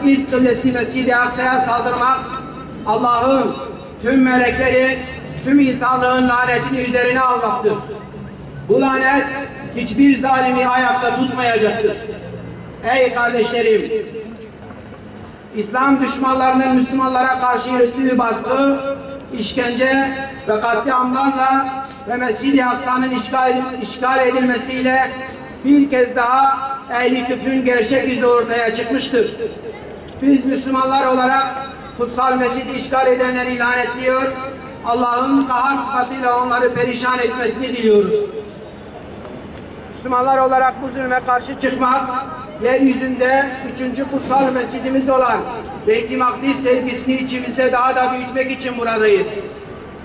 ilk kıblesi Mescid-i Aksa'ya saldırmak, Allah'ın, tüm meleklerin, tüm insanlığın lanetini üzerine almaktır. Bu lanet hiçbir zalimi ayakta tutmayacaktır. Ey kardeşlerim! İslam düşmanlarının Müslümanlara karşı yürüttüğü baskı, işkence ve katliamlarla ve Mescid-i Aksa'nın işgal edilmesiyle bir kez daha ehli küfrün gerçek yüzü ortaya çıkmıştır. Biz Müslümanlar olarak kutsal mescidi işgal edenleri lanetliyor, Allah'ın kahar sıfatıyla onları perişan etmesini diliyoruz. Müslümanlar olarak bu zulme karşı çıkmak, yeryüzünde 3. kutsal mescidimiz olan Beyt-i Makdis sevgisini içimizde daha da büyütmek için buradayız.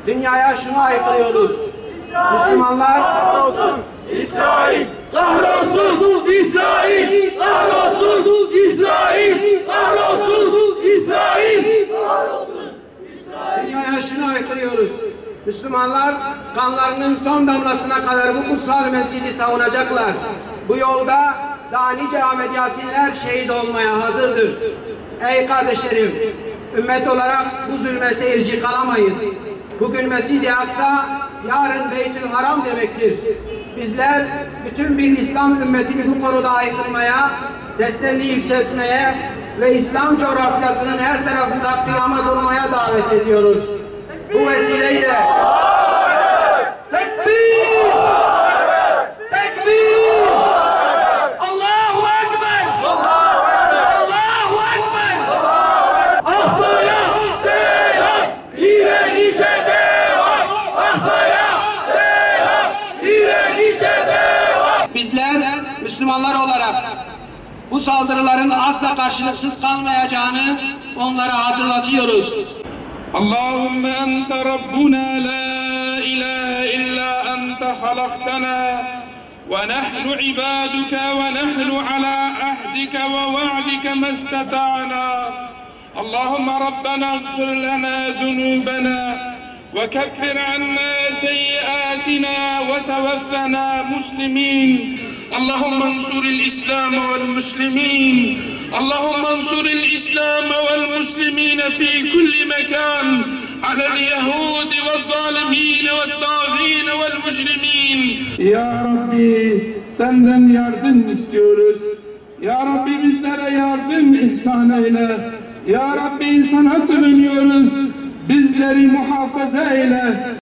Dünyaya şunu haykırıyoruz. Müslümanlar kahrolsun! İsrail! Kahrolsun! İsrail! Kahrolsun! İsrail! Kahrolsun! İsrail! Kahrolsun! İsrail! Dünyaya şunu haykırıyoruz. Müslümanlar kanlarının son damlasına kadar bu kutsal mescidi savunacaklar. Bu yolda daha nice Ahmed Yasinler şehit olmaya hazırdır. Ey kardeşlerim, ümmet olarak bu zulme seyirci kalamayız. Bugün Mescid-i Aksa, yarın Beytül Haram demektir. Bizler bütün bir İslam ümmetini bu konuda haykırmaya, seslerini yükseltmeye ve İslam coğrafyasının her tarafında kıyama durmaya davet ediyoruz. Bu vesileyle tekbir! Tekbir! Allahu Ekber! Allahu Ekber! Aksa'ya selam! Direnişe devam! Aksa'ya selam! Direnişe devam! Bizler Müslümanlar olarak bu saldırıların asla karşılıksız kalmayacağını onlara hatırlatıyoruz. اللهم أنت ربنا لا إله إلا أنت خلقتنا ونحن عبادك ونحن على عهدك ووعدك ما استطعنا اللهم ربنا اغفر لنا ذنوبنا وكفر عنا سيئاتنا وتوفنا مسلمين اللهم انصر الإسلام والمسلمين اللهم انصر الإسلام والمسلمين في كل مكان على اليهود والظالمين والطاغين والمجرمين. Ya Rabbi senden yardım istiyoruz. Ya Rabbi bizlere yardım ihsan eyle. Ya Rabbi sana sığınıyoruz. Bizleri muhafaza eyle.